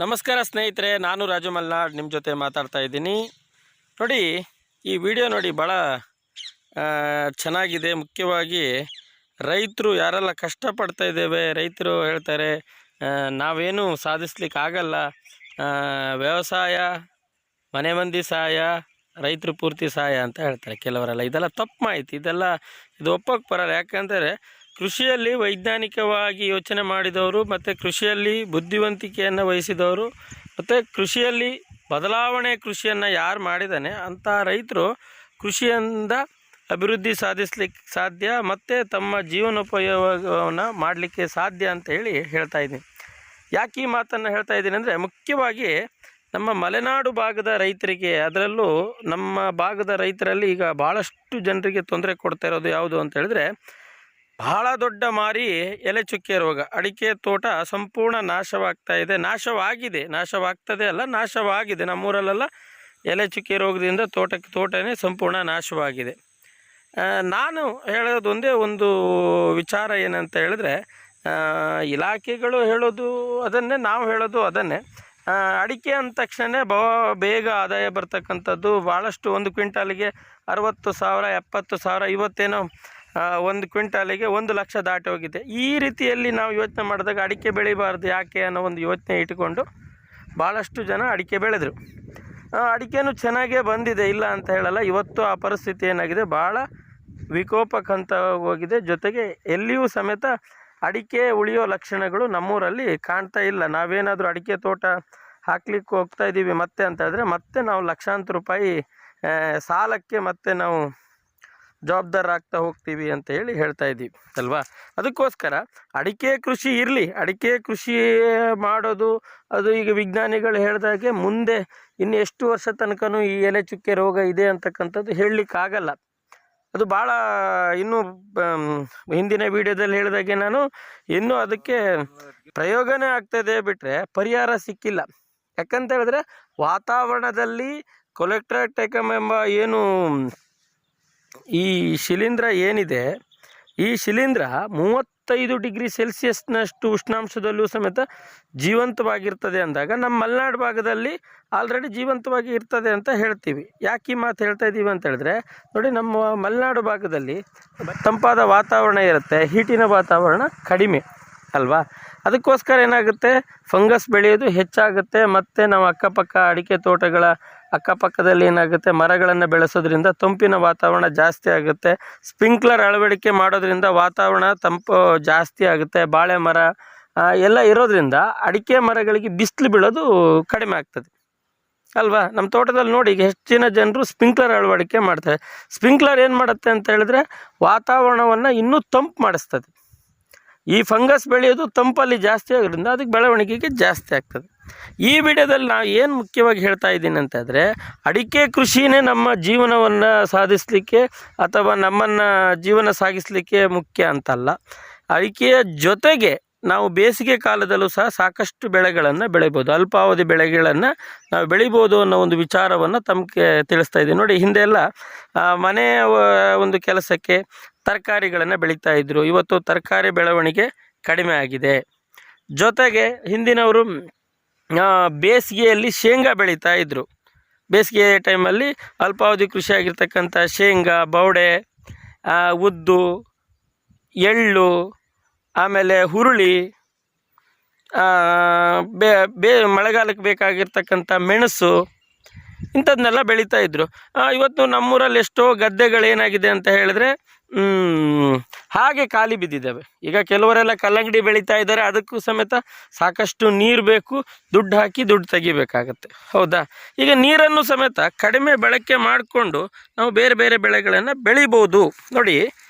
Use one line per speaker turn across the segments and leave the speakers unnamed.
ನಮಸ್ಕಾರ ಸ್ನೇಹಿತರೆ, ನಾನು ರಾಜು ಮಲ್ನಾಡ್ ನಿಮ್ಮ ಜೊತೆ ಮಾತಾಡ್ತಾ ಇದ್ದೀನಿ. ನೋಡಿ, ಈ ವಿಡಿಯೋ ನೋಡಿ ಭಾಳ ಚೆನ್ನಾಗಿದೆ. ಮುಖ್ಯವಾಗಿ ರೈತರು ಯಾರೆಲ್ಲ ಕಷ್ಟಪಡ್ತಾ ಇದ್ದೇವೆ, ರೈತರು ಹೇಳ್ತಾರೆ ನಾವೇನು ಸಾಧಿಸ್ಲಿಕ್ಕೆ ಆಗಲ್ಲ, ವ್ಯವಸಾಯ ಮನೆ ಮಂದಿ ಸಹಾಯ, ರೈತರು ಪೂರ್ತಿ ಸಹಾಯ ಅಂತ ಹೇಳ್ತಾರೆ ಕೆಲವರೆಲ್ಲ. ಇದೆಲ್ಲ ತಪ್ಪು ಮಾಹಿತಿ, ಇದು ಒಪ್ಪೋಕ್ಕೆ ಬರಲ್ಲ. ಯಾಕಂದರೆ ಕೃಷಿಯಲ್ಲಿ ವೈಜ್ಞಾನಿಕವಾಗಿ ಯೋಚನೆ ಮಾಡಿದವರು ಮತ್ತು ಕೃಷಿಯಲ್ಲಿ ಬುದ್ಧಿವಂತಿಕೆಯನ್ನು ವಹಿಸಿದವರು ಮತ್ತು ಕೃಷಿಯಲ್ಲಿ ಕೃಷಿಯನ್ನು ಯಾರು ಮಾಡಿದ್ದಾನೆ ಅಂಥ ರೈತರು ಕೃಷಿಯಿಂದ ಅಭಿವೃದ್ಧಿ ಸಾಧಿಸ್ಲಿಕ್ಕೆ ಸಾಧ್ಯ ಮತ್ತು ತಮ್ಮ ಜೀವನೋಪಯೋಗವನ್ನು ಮಾಡಲಿಕ್ಕೆ ಸಾಧ್ಯ ಅಂತ ಹೇಳ್ತಾ ಇದ್ದೀನಿ. ಯಾಕೆ ಈ ಮಾತನ್ನು ಹೇಳ್ತಾ ಇದ್ದೀನಿ ಅಂದರೆ, ಮುಖ್ಯವಾಗಿ ನಮ್ಮ ಮಲೆನಾಡು ಭಾಗದ ರೈತರಿಗೆ, ಅದರಲ್ಲೂ ನಮ್ಮ ಭಾಗದ ರೈತರಲ್ಲಿ ಈಗ ಭಾಳಷ್ಟು ಜನರಿಗೆ ತೊಂದರೆ ಕೊಡ್ತಾ ಇರೋದು ಯಾವುದು ಅಂತ ಹೇಳಿದ್ರೆ, ಬಹಳ ದೊಡ್ಡ ಮಾರಿ ಎಲೆ ಚುಕ್ಕೆ ರೋಗ. ಅಡಿಕೆ ತೋಟ ಸಂಪೂರ್ಣ ನಾಶವಾಗ್ತಾ ಇದೆ, ನಾಶವಾಗಿದೆ. ನಮ್ಮೂರಲ್ಲೆಲ್ಲ ಎಲೆ ಚುಕ್ಕೆ ರೋಗದಿಂದ ತೋಟನೇ ಸಂಪೂರ್ಣ ನಾಶವಾಗಿದೆ. ನಾನು ಹೇಳೋದು ಒಂದೇ ಒಂದು ವಿಚಾರ ಏನಂತ ಹೇಳಿದ್ರೆ, ಇಲಾಖೆಗಳು ಹೇಳೋದು ಅದನ್ನೇ, ನಾವು ಹೇಳೋದು ಅದನ್ನೇ. ಅಡಿಕೆ ಅಂದ ತಕ್ಷಣ ಬೇಗ ಆದಾಯ ಬರ್ತಕ್ಕಂಥದ್ದು ಭಾಳಷ್ಟು. 1 ಕ್ವಿಂಟಾಲಿಗೆ 60,000 70,000, ಇವತ್ತೇನೋ 1 ಕ್ವಿಂಟಾಲಿಗೆ 1 ಲಕ್ಷ ದಾಟಿ ಹೋಗಿದೆ. ಈ ರೀತಿಯಲ್ಲಿ ನಾವು ಯೋಚನೆ ಮಾಡಿದಾಗ ಅಡಿಕೆ ಬೆಳಿಬಾರ್ದು ಯಾಕೆ ಅನ್ನೋ ಒಂದು ಯೋಚನೆ ಇಟ್ಕೊಂಡು ಭಾಳಷ್ಟು ಜನ ಅಡಿಕೆ ಬೆಳೆದರು. ಅಡಿಕೆನೂ ಚೆನ್ನಾಗೇ ಬಂದಿದೆ, ಇಲ್ಲ ಅಂತ ಹೇಳಲ್ಲ. ಇವತ್ತು ಆ ಪರಿಸ್ಥಿತಿ ಏನಾಗಿದೆ, ಭಾಳ ವಿಕೋಪಕ್ಕಂತ ಹೋಗಿದೆ. ಜೊತೆಗೆ ಎಲ್ಲಿಯೂ ಸಮೇತ ಅಡಿಕೆ ಉಳಿಯೋ ಲಕ್ಷಣಗಳು ನಮ್ಮೂರಲ್ಲಿ ಕಾಣ್ತಾ ಇಲ್ಲ. ನಾವೇನಾದರೂ ಅಡಿಕೆ ತೋಟ ಹಾಕ್ಲಿಕ್ಕೆ ಹೋಗ್ತಾ ಇದ್ದೀವಿ ಮತ್ತೆ ಅಂತ ಹೇಳಿದ್ರೆ, ಮತ್ತೆ ನಾವು ಲಕ್ಷಾಂತರ ರೂಪಾಯಿ ಸಾಲಕ್ಕೆ ಮತ್ತೆ ನಾವು ಜವಾಬ್ದಾರಾಗ್ತಾ ಹೋಗ್ತೀವಿ ಅಂತ ಹೇಳ್ತಾ ಇದ್ದೀವಿ ಅಲ್ವಾ. ಅದಕ್ಕೋಸ್ಕರ ಅಡಿಕೆ ಕೃಷಿ ಇರಲಿ, ಅಡಿಕೆ ಕೃಷಿ ಮಾಡೋದು ಅದು ಈಗ ವಿಜ್ಞಾನಿಗಳು ಹೇಳಿದಾಗೆ ಮುಂದೆ ಇನ್ನು ಎಷ್ಟು ವರ್ಷ ತನಕನೂ ಈ ಎಲೆ ಚುಕ್ಕೆ ರೋಗ ಇದೆ ಅಂತಕ್ಕಂಥದ್ದು ಹೇಳಲಿಕ್ಕಾಗಲ್ಲ. ಅದು ಭಾಳ ಇನ್ನೂ ಹಿಂದಿನ ವಿಡಿಯೋದಲ್ಲಿ ಹೇಳಿದಾಗೆ ನಾನು ಇನ್ನೂ ಅದಕ್ಕೆ ಪ್ರಯೋಗನೇ ಆಗ್ತಾಯಿದೆ ಬಿಟ್ಟರೆ ಪರಿಹಾರ ಸಿಕ್ಕಿಲ್ಲ. ಯಾಕಂತ ಹೇಳಿದ್ರೆ, ವಾತಾವರಣದಲ್ಲಿ ಕೊಲೆಕ್ಟ್ರಾಟೈಕಮ್ ಎಂಬ ಏನು ಈ ಶಿಲೀಂಧ್ರ ಏನಿದೆ, ಈ ಶಿಲೀಂಧ್ರ 35 ಡಿಗ್ರಿ ಸೆಲ್ಸಿಯಸ್ನಷ್ಟು ಉಷ್ಣಾಂಶದಲ್ಲೂ ಸಮೇತ ಜೀವಂತವಾಗಿರ್ತದೆ ಅಂದಾಗ, ನಮ್ಮ ಮಲೆನಾಡು ಭಾಗದಲ್ಲಿ ಆಲ್ರೆಡಿ ಜೀವಂತವಾಗಿ ಇರ್ತದೆ ಅಂತ ಹೇಳ್ತೀವಿ. ಯಾಕೆ ಈ ಮಾತು ಹೇಳ್ತಾ ಇದ್ದೀವಿ ಅಂತ ಹೇಳಿದ್ರೆ, ನೋಡಿ, ನಮ್ಮ ಮಲೆನಾಡು ಭಾಗದಲ್ಲಿ ತಂಪಾದ ವಾತಾವರಣ ಇರುತ್ತೆ, ಹೀಟಿನ ವಾತಾವರಣ ಕಡಿಮೆ ಅಲ್ವಾ. ಅದಕ್ಕೋಸ್ಕರ ಏನಾಗುತ್ತೆ, ಫಂಗಸ್ ಬೆಳೆಯೋದು ಹೆಚ್ಚಾಗುತ್ತೆ. ಮತ್ತು ನಾವು ಅಕ್ಕಪಕ್ಕ ಅಡಿಕೆ ತೋಟಗಳ ಅಕ್ಕಪಕ್ಕದಲ್ಲಿ ಏನಾಗುತ್ತೆ, ಮರಗಳನ್ನು ಬೆಳೆಸೋದ್ರಿಂದ ತಂಪಿನ ವಾತಾವರಣ ಜಾಸ್ತಿ ಆಗುತ್ತೆ. ಸ್ಪ್ರಿಂಕ್ಲರ್ ಅಳವಡಿಕೆ ಮಾಡೋದ್ರಿಂದ ವಾತಾವರಣ ತಂಪು ಜಾಸ್ತಿ ಆಗುತ್ತೆ. ಬಾಳೆ ಮರ ಎಲ್ಲ ಇರೋದ್ರಿಂದ ಅಡಿಕೆ ಮರಗಳಿಗೆ ಬಿಸಿಲು ಬೀಳೋದು ಕಡಿಮೆ ಆಗ್ತದೆ ಅಲ್ವಾ. ನಮ್ಮ ತೋಟದಲ್ಲಿ ನೋಡಿ, ಈಗ ಹೆಚ್ಚಿನ ಜನರು ಸ್ಪ್ರಿಂಕ್ಲರ್ ಅಳವಡಿಕೆ ಮಾಡ್ತಾರೆ. ಸ್ಪ್ರಿಂಕ್ಲರ್ ಏನು ಮಾಡುತ್ತೆ ಅಂತ ಹೇಳಿದ್ರೆ, ವಾತಾವರಣವನ್ನು ಇನ್ನೂ ತಂಪು ಮಾಡಿಸ್ತದೆ. ಈ ಫಂಗಸ್ ಬೆಳೆಯೋದು ತಂಪಲ್ಲಿ ಜಾಸ್ತಿ ಆಗೋದ್ರಿಂದ ಅದಕ್ಕೆ ಬೆಳವಣಿಗೆಗೆ ಜಾಸ್ತಿ ಆಗ್ತದೆ. ಈ ವಿಡಿಯೋದಲ್ಲಿ ನಾವು ಏನು ಮುಖ್ಯವಾಗಿ ಹೇಳ್ತಾ ಇದ್ದೀನಿ ಅಂತಂದರೆ, ಅಡಿಕೆ ಕೃಷಿನೇ ನಮ್ಮ ಜೀವನವನ್ನು ಸಾಧಿಸಲಿಕ್ಕೆ ಅಥವಾ ನಮ್ಮನ್ನು ಜೀವನ ಸಾಗಿಸಲಿಕ್ಕೆ ಮುಖ್ಯ ಅಂತಲ್ಲ. ಅಡಿಕೆಯ ಜೊತೆಗೆ ನಾವು ಬೇಸಿಗೆ ಕಾಲದಲ್ಲೂ ಸಹ ಸಾಕಷ್ಟು ಬೆಳೆಗಳನ್ನು ಬೆಳಿಬೋದು, ಅಲ್ಪಾವಧಿ ಬೆಳೆಗಳನ್ನು ನಾವು ಬೆಳಿಬೋದು ಅನ್ನೋ ಒಂದು ವಿಚಾರವನ್ನು ತಮಗೆ ತಿಳಿಸ್ತಾ ಇದ್ದೀನಿ. ನೋಡಿ, ಹಿಂದೆಲ್ಲ ಮನೆಯ ಒಂದು ಕೆಲಸಕ್ಕೆ ತರಕಾರಿಗಳನ್ನು ಬೆಳೀತಾ ಇದ್ದರು. ಇವತ್ತು ತರಕಾರಿ ಬೆಳವಣಿಗೆ ಕಡಿಮೆ ಆಗಿದೆ. ಜೊತೆಗೆ ಹಿಂದಿನವರು ಬೇಸಿಗೆಯಲ್ಲಿ ಶೇಂಗಾ ಬೆಳೀತಾ ಇದ್ದರು. ಬೇಸಿಗೆ ಟೈಮಲ್ಲಿ ಅಲ್ಪಾವಧಿ ಕೃಷಿಯಾಗಿರ್ತಕ್ಕಂಥ ಶೇಂಗಾ, ಬವಡೆ, ಉದ್ದು, ಎಳ್ಳು, ಆಮೇಲೆ ಹುರುಳಿ, ಮಳೆಗಾಲಕ್ಕೆ ಬೇಕಾಗಿರ್ತಕ್ಕಂಥ ಮೆಣಸು, ಇಂಥದ್ದನ್ನೆಲ್ಲ ಬೆಳೀತಾ ಇದ್ದರು. ಇವತ್ತು ನಮ್ಮೂರಲ್ಲಿ ಎಷ್ಟೋ ಗದ್ದೆಗಳೇನಾಗಿದೆ ಅಂತ ಹೇಳಿದ್ರೆ ಹಾಗೆ ಖಾಲಿ ಬಿದ್ದಿದ್ದಾವೆ. ಈಗ ಕೆಲವರೆಲ್ಲ ಕಲ್ಲಂಗಡಿ ಬೆಳೀತಾ ಇದ್ದಾರೆ, ಅದಕ್ಕೂ ಸಮೇತ ಸಾಕಷ್ಟು ನೀರು ಬೇಕು, ದುಡ್ಡು ಹಾಕಿ ದುಡ್ಡು ತೆಗಿಬೇಕಾಗತ್ತೆ, ಹೌದಾ. ಈಗ ನೀರನ್ನು ಸಮೇತ ಕಡಿಮೆ ಬಳಕೆ ಮಾಡಿಕೊಂಡು ನಾವು ಬೇರೆ ಬೇರೆ ಬೆಳೆಗಳನ್ನು ಬೆಳಿಬೋದು. ನೋಡಿ,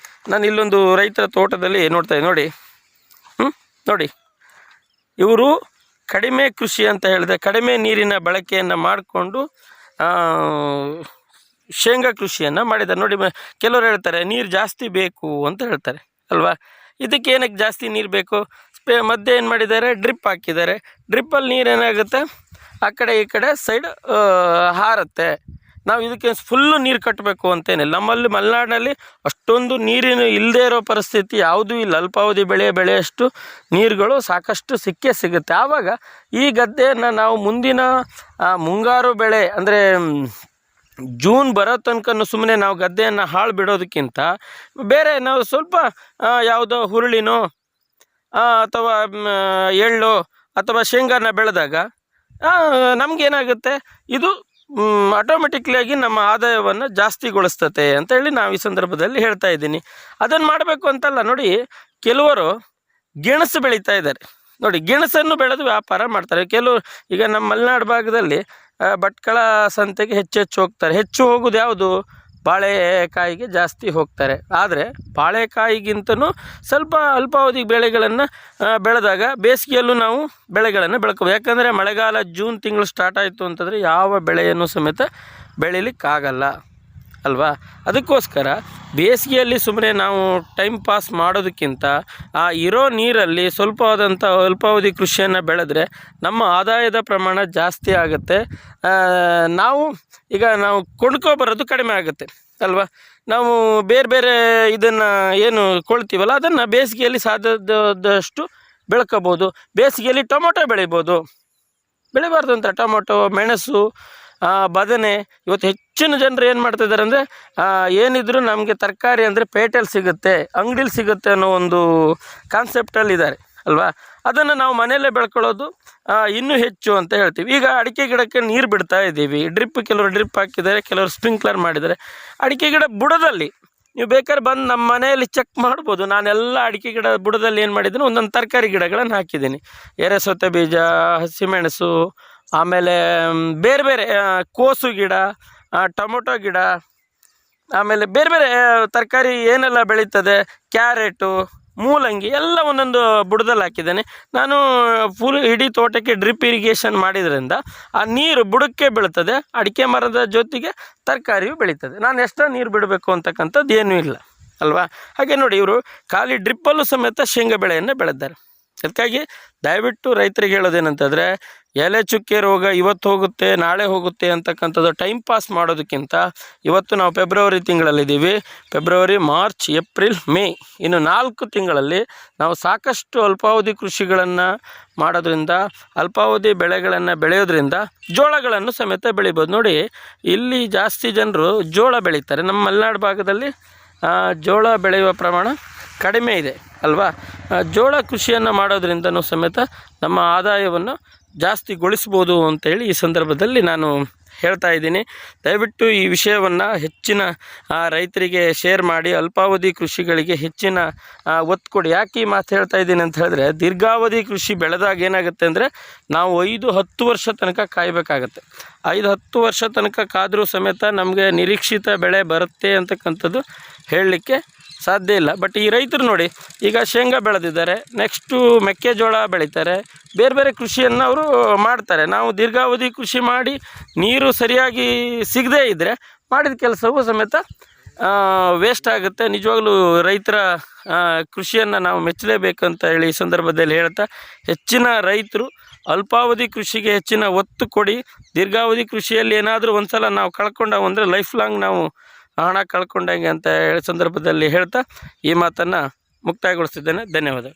ನಾನು ಇಲ್ಲೊಂದು ರೈತರ ತೋಟದಲ್ಲಿ ನೋಡ್ತಾ ಇದ್ದೀನಿ. ನೋಡಿ, ಇವರು ಕಡಿಮೆ ಕೃಷಿ ಅಂತ ಹೇಳಿದೆ, ಕಡಿಮೆ ನೀರಿನ ಬಳಕೆಯನ್ನು ಮಾಡಿಕೊಂಡು ಶೇಂಗಾ ಕೃಷಿಯನ್ನು ಮಾಡಿದ್ದಾರೆ. ನೋಡಿ, ಕೆಲವರು ಹೇಳ್ತಾರೆ ನೀರು ಜಾಸ್ತಿ ಬೇಕು ಅಂತ ಹೇಳ್ತಾರೆ ಅಲ್ವಾ. ಇದಕ್ಕೆ ಏನಕ್ಕೆ ಜಾಸ್ತಿ ನೀರು ಬೇಕು, ಮಧ್ಯೆ ಏನು ಮಾಡಿದ್ದಾರೆ, ಡ್ರಿಪ್ ಹಾಕಿದ್ದಾರೆ. ಡ್ರಿಪ್ಪಲ್ಲಿ ನೀರು ಏನಾಗುತ್ತೆ, ಆ ಕಡೆ ಈ ಕಡೆ ಸೈಡ್ ಹಾರುತ್ತೆ. ನಾವು ಇದಕ್ಕೆ ಫುಲ್ಲು ನೀರು ಕಟ್ಟಬೇಕು ಅಂತೇನಿಲ್ಲ. ನಮ್ಮಲ್ಲಿ ಮಲೆನಾಡಿನಲ್ಲಿ ಅಷ್ಟೊಂದು ನೀರಿನ ಇಲ್ಲದೇ ಇರೋ ಪರಿಸ್ಥಿತಿ ಯಾವುದೂ ಇಲ್ಲ. ಅಲ್ಪಾವಧಿ ಬೆಳೆಯಷ್ಟು ನೀರುಗಳು ಸಾಕಷ್ಟು ಸಿಕ್ಕೇ ಸಿಗುತ್ತೆ. ಆವಾಗ ಈ ಗದ್ದೆಯನ್ನು ನಾವು ಮುಂದಿನ ಮುಂಗಾರು ಬೆಳೆ ಅಂದರೆ ಜೂನ್ ಬರೋ ತನಕ ಸುಮ್ಮನೆ ನಾವು ಗದ್ದೆಯನ್ನು ಹಾಳು ಬಿಡೋದಕ್ಕಿಂತ ಬೇರೆ ನಾವು ಸ್ವಲ್ಪ ಯಾವುದೋ ಹುರುಳಿನೋ ಅಥವಾ ಎಳ್ಳು ಅಥವಾ ಶೇಂಗಾನ ಬೆಳೆದಾಗ ನಮಗೇನಾಗುತ್ತೆ, ಇದು ಆಟೋಮೆಟಿಕ್ಲಿಯಾಗಿ ನಮ್ಮ ಆದಾಯವನ್ನು ಜಾಸ್ತಿಗೊಳಿಸ್ತತೆ ಅಂತೇಳಿ ನಾವು ಈ ಸಂದರ್ಭದಲ್ಲಿ ಹೇಳ್ತಾ ಇದ್ದೀನಿ. ಅದನ್ನು ಮಾಡಬೇಕು ಅಂತಲ್ಲ. ನೋಡಿ, ಕೆಲವರು ಗೆಣಸು ಬೆಳೀತಾ ಇದ್ದಾರೆ. ನೋಡಿ, ಗೆಣಸನ್ನು ಬೆಳೆದು ವ್ಯಾಪಾರ ಮಾಡ್ತಾರೆ ಕೆಲವರು. ಈಗ ನಮ್ಮ ಮಲೆನಾಡು ಭಾಗದಲ್ಲಿ ಭಟ್ಕಳ ಸಂತೆಗೆ ಹೆಚ್ಚು ಹೋಗ್ತಾರೆ. ಹೆಚ್ಚು ಹೋಗೋದು ಯಾವುದು? ಬಾಳೆಕಾಯಿಗೆ ಜಾಸ್ತಿ ಹೋಗ್ತಾರೆ. ಆದರೆ ಬಾಳೆಕಾಯಿಗಿಂತನೂ ಸ್ವಲ್ಪ ಅಲ್ಪಾವಧಿ ಬೆಳೆಗಳನ್ನು ಬೆಳೆದಾಗ ಬೇಸಿಗೆಯಲ್ಲೂ ನಾವು ಬೆಳೆಗಳನ್ನು ಬೆಳ್ಕೋಬೋದು. ಯಾಕಂದರೆ ಮಳೆಗಾಲ ಜೂನ್ ತಿಂಗಳು ಸ್ಟಾರ್ಟ್ ಆಯಿತು ಅಂತಂದರೆ ಯಾವ ಬೆಳೆಯನ್ನು ಸಮೇತ ಬೆಳೀಲಿಕ್ಕಾಗಲ್ಲ ಅಲ್ವಾ. ಅದಕ್ಕೋಸ್ಕರ ಬೇಸಿಗೆಯಲ್ಲಿ ಸುಮ್ಮನೆ ನಾವು ಟೈಮ್ ಪಾಸ್ ಮಾಡೋದಕ್ಕಿಂತ ಇರೋ ನೀರಲ್ಲಿ ಸ್ವಲ್ಪವಾದಂಥ ಅಲ್ಪಾವಧಿ ಕೃಷಿಯನ್ನು ಬೆಳೆದ್ರೆ ನಮ್ಮ ಆದಾಯದ ಪ್ರಮಾಣ ಜಾಸ್ತಿ ಆಗುತ್ತೆ. ನಾವು ಕೊಂಡ್ಕೊಬರೋದು ಕಡಿಮೆ ಆಗುತ್ತೆ ಅಲ್ವಾ. ನಾವು ಬೇರೆ ಬೇರೆ ಇದನ್ನು ಏನು ಕೊಳ್ತೀವಲ್ಲ ಅದನ್ನು ಬೇಸಿಗೆಯಲ್ಲಿ ಸಾಧ್ಯದಷ್ಟು ಬೆಳ್ಕೋಬೋದು. ಬೇಸಿಗೆಯಲ್ಲಿ ಟೊಮೊಟೊ ಬೆಳಿಬಾರ್ದು ಅಂತ. ಟೊಮೊಟೊ, ಮೆಣಸು, ಬದನೆ. ಇವತ್ತು ಹೆಚ್ಚಿನ ಜನರು ಏನು ಮಾಡ್ತಿದ್ದಾರೆ ಅಂದರೆ ಏನಿದ್ರು ನಮಗೆ ತರಕಾರಿ ಅಂದರೆ ಪೇಟೆಯಲ್ಲಿ ಸಿಗುತ್ತೆ, ಅಂಗಡಿಲಿ ಸಿಗುತ್ತೆ ಅನ್ನೋ ಒಂದು ಕಾನ್ಸೆಪ್ಟಲ್ಲಿದ್ದಾರೆ ಅಲ್ವಾ. ಅದನ್ನು ನಾವು ಮನೆಯಲ್ಲೇ ಬೆಳ್ಕೊಳ್ಳೋದು ಇನ್ನೂ ಹೆಚ್ಚು ಅಂತ ಹೇಳ್ತೀವಿ. ಈಗ ಅಡಿಕೆ ಗಿಡಕ್ಕೆ ನೀರು ಬಿಡ್ತಾ ಇದ್ದೀವಿ. ಕೆಲವರು ಡ್ರಿಪ್ ಹಾಕಿದ್ದಾರೆ, ಕೆಲವರು ಸ್ಪ್ರಿಂಕ್ಲರ್ ಮಾಡಿದ್ದಾರೆ. ಅಡಿಕೆ ಗಿಡ ಬುಡದಲ್ಲಿ ನೀವು ಬೇಕಾದ್ರೆ ಬಂದು ನಮ್ಮ ಮನೆಯಲ್ಲಿ ಚೆಕ್ ಮಾಡ್ಬೋದು. ನಾನೆಲ್ಲ ಅಡಿಕೆ ಗಿಡ ಬುಡದಲ್ಲಿ ಏನು ಮಾಡಿದ್ದೀನಿ, ಒಂದೊಂದು ತರಕಾರಿ ಗಿಡಗಳನ್ನು ಹಾಕಿದ್ದೀನಿ. ಎರೆಸೊತ್ತೆ ಬೀಜ, ಹಸಿಮೆಣಸು, ಆಮೇಲೆ ಬೇರೆ ಬೇರೆ ಕೋಸು ಗಿಡ, ಟೊಮೊಟೊ ಗಿಡ, ಆಮೇಲೆ ಬೇರೆ ಬೇರೆ ತರಕಾರಿ ಏನೆಲ್ಲ ಬೆಳೀತದೆ, ಕ್ಯಾರೆಟು, ಮೂಲಂಗಿ ಎಲ್ಲ ಒಂದೊಂದು ಬುಡದಲ್ಲಿ ಹಾಕಿದ್ದೇನೆ. ನಾನು ಫುಲ್ ಇಡೀ ತೋಟಕ್ಕೆ ಡ್ರಿಪ್ ಇರಿಗೇಷನ್ ಮಾಡಿದ್ರಿಂದ ಆ ನೀರು ಬುಡಕ್ಕೆ ಬೀಳ್ತದೆ. ಅಡಿಕೆ ಮರದ ಜೊತೆಗೆ ತರಕಾರಿಯು ಬೆಳೀತದೆ. ನಾನು ಎಷ್ಟೋ ನೀರು ಬಿಡಬೇಕು ಅಂತಕ್ಕಂಥದ್ದು ಏನೂ ಇಲ್ಲ ಅಲ್ವಾ. ಹಾಗೆ ನೋಡಿ, ಇವರು ಖಾಲಿ ಡ್ರಿಪ್ಪಲ್ಲೂ ಸಮೇತ ಶೇಂಗಾ ಬೆಳೆಯನ್ನು ಬೆಳೆದಿದ್ದಾರೆ. ಅದಕ್ಕಾಗಿ ದಯವಿಟ್ಟು ರೈತರಿಗೆ ಹೇಳೋದೇನಂತಂದರೆ, ಎಲೆ ಚುಕ್ಕೆ ರೋಗ ಇವತ್ತು ಹೋಗುತ್ತೆ ನಾಳೆ ಹೋಗುತ್ತೆ ಅಂತಕ್ಕಂಥದ್ದು ಟೈಮ್ ಪಾಸ್ ಮಾಡೋದಕ್ಕಿಂತ ಇವತ್ತು ನಾವು ಫೆಬ್ರವರಿ ತಿಂಗಳಲ್ಲಿದ್ದೀವಿ. ಫೆಬ್ರವರಿ, ಮಾರ್ಚ್, ಏಪ್ರಿಲ್, ಮೇ, ಇನ್ನು 4 ತಿಂಗಳಲ್ಲಿ ನಾವು ಸಾಕಷ್ಟು ಅಲ್ಪಾವಧಿ ಕೃಷಿಗಳನ್ನು ಮಾಡೋದ್ರಿಂದ, ಅಲ್ಪಾವಧಿ ಬೆಳೆಗಳನ್ನು ಬೆಳೆಯೋದ್ರಿಂದ ಜೋಳಗಳನ್ನು ಸಮೇತ ಬೆಳಿಬೋದು. ನೋಡಿ, ಇಲ್ಲಿ ಜಾಸ್ತಿ ಜನರು ಜೋಳ ಬೆಳೀತಾರೆ. ನಮ್ಮ ಮಲೆನಾಡು ಭಾಗದಲ್ಲಿ ಜೋಳ ಬೆಳೆಯುವ ಪ್ರಮಾಣ ಕಡಿಮೆ ಇದೆ ಅಲ್ವಾ. ಜೋಳ ಕೃಷಿಯನ್ನು ಮಾಡೋದ್ರಿಂದನೂ ಸಮೇತ ನಮ್ಮ ಆದಾಯವನ್ನು ಜಾಸ್ತಿಗೊಳಿಸ್ಬೋದು ಅಂತೇಳಿ ಈ ಸಂದರ್ಭದಲ್ಲಿ ನಾನು ಹೇಳ್ತಾ ಇದ್ದೀನಿ. ದಯವಿಟ್ಟು ಈ ವಿಷಯವನ್ನು ಹೆಚ್ಚಿನ ರೈತರಿಗೆ ಶೇರ್ ಮಾಡಿ, ಅಲ್ಪಾವಧಿ ಕೃಷಿಗಳಿಗೆ ಹೆಚ್ಚಿನ ಒತ್ತು ಕೊಡಿ. ಯಾಕೆ ಈ ಮಾತು ಹೇಳ್ತಾ ಇದ್ದೀನಿ ಅಂತ ಹೇಳಿದ್ರೆ, ದೀರ್ಘಾವಧಿ ಕೃಷಿ ಬೆಳೆದಾಗ ಏನಾಗುತ್ತೆ ಅಂದರೆ ನಾವು 5-10 ವರ್ಷ ತನಕ ಕಾಯಬೇಕಾಗತ್ತೆ. 5-10 ವರ್ಷ ತನಕ ಕಾದರೂ ಸಮೇತ ನಮಗೆ ನಿರೀಕ್ಷಿತ ಬೆಳೆ ಬರುತ್ತೆ ಅಂತಕ್ಕಂಥದ್ದು ಹೇಳಲಿಕ್ಕೆ ಸಾಧ್ಯ ಇಲ್ಲ. ಬಟ್ ಈ ರೈತರು ನೋಡಿ, ಈಗ ಶೇಂಗಾ ಬೆಳೆದಿದ್ದಾರೆ, ನೆಕ್ಸ್ಟು ಮೆಕ್ಕೆಜೋಳ ಬೆಳೀತಾರೆ, ಬೇರೆ ಬೇರೆ ಕೃಷಿಯನ್ನು ಅವರು ಮಾಡ್ತಾರೆ. ನಾವು ದೀರ್ಘಾವಧಿ ಕೃಷಿ ಮಾಡಿ ನೀರು ಸರಿಯಾಗಿ ಸಿಗದೇ ಇದ್ದರೆ ಮಾಡಿದ ಕೆಲಸವೂ ಸಮೇತ ವೇಸ್ಟ್ ಆಗುತ್ತೆ. ನಿಜವಾಗ್ಲೂ ರೈತರ ಕೃಷಿಯನ್ನು ನಾವು ಮೆಚ್ಚಲೇಬೇಕಂತ ಹೇಳಿ ಈ ಸಂದರ್ಭದಲ್ಲಿ ಹೇಳ್ತಾ, ಹೆಚ್ಚಿನ ರೈತರು ಅಲ್ಪಾವಧಿ ಕೃಷಿಗೆ ಹೆಚ್ಚಿನ ಒತ್ತು ಕೊಡಿ. ದೀರ್ಘಾವಧಿ ಕೃಷಿಯಲ್ಲಿ ಏನಾದರೂ ಒಂದು ಸಲ ನಾವು ಕಳ್ಕೊಂಡಾವು ಅಂದರೆ ಲೈಫ್ ಲಾಂಗ್ ನಾವು ಹಣ ಕಳ್ಕೊಂಡಂಗೆ ಅಂತ ಹೇಳಿ ಸಂದರ್ಭದಲ್ಲಿ ಹೇಳ್ತಾ ಈ ಮಾತನ್ನು ಮುಕ್ತಾಯಗೊಳಿಸ್ತಿದ್ದೇನೆ. ಧನ್ಯವಾದ.